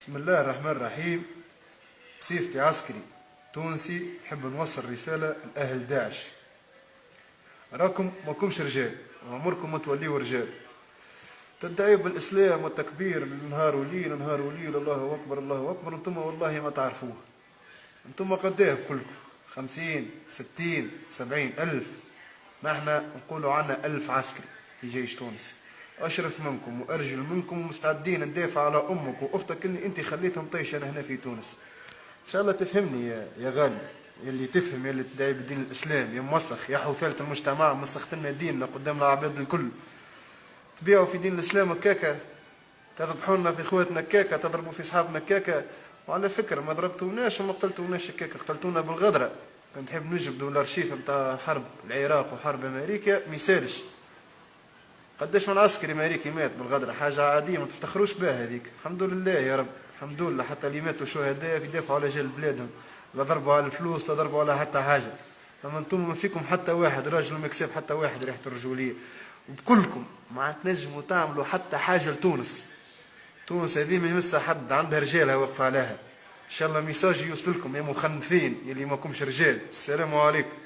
بسم الله الرحمن الرحيم. بصفتي عسكري تونسي نحب نوصل رسالة لأهل داعش. راكم ماكمش رجال وعمركم ما توليوا رجال. تدعيوا بالإسلام والتكبير من نهار وليل نهار وليل، الله أكبر الله أكبر. انتم والله ما تعرفوه. انتم قداه كلكم؟ 50 60 70 ألف. نحن نقولوا عنا 1000 عسكري في جيش تونس، أشرف منكم وأرجل منكم ومستعدين ندافع على أمك وأختك اللي أنت خليتهم طيشان هنا في تونس. ان شاء الله تفهمني يا غالي، يلي تفهم، يلي تدعي بدين الاسلام، يا موسخ يا حوثالة المجتمع، مسخت لنا ديننا قدام العباد الكل. تبيعوا في دين الاسلام هكاكا، تذبحوا لنا في اخواتنا هكاكا، تضربوا في اصحابنا هكاكا. وعلى فكره ما ضربتوناش وما قتلتوناش هكاكا، قتلتونا بالغدره. كنت نحب نجبدوا الارشيف نتاع حرب العراق وحرب امريكا ميسالش. قداش من عسكري امريكي مات بالغدره، حاجه عاديه ما تفتخروش بها هذيك. الحمد لله يا رب، الحمد لله. حتى اللي ماتوا شهداء يدافعوا على جال بلادهم، لا ضربوا على الفلوس لا ضربوا على حتى حاجه. اما انتم ما فيكم حتى واحد راجل ما كسب حتى واحد ريحه الرجوليه. وبكلكم ما تنجموا تعملوا حتى حاجه لتونس. تونس هذه ما يمسها حد، عندها رجالها واقفه عليها. ان شاء الله ميساج يوصل لكم يا مخنثين يلي ماكمش رجال. السلام عليكم.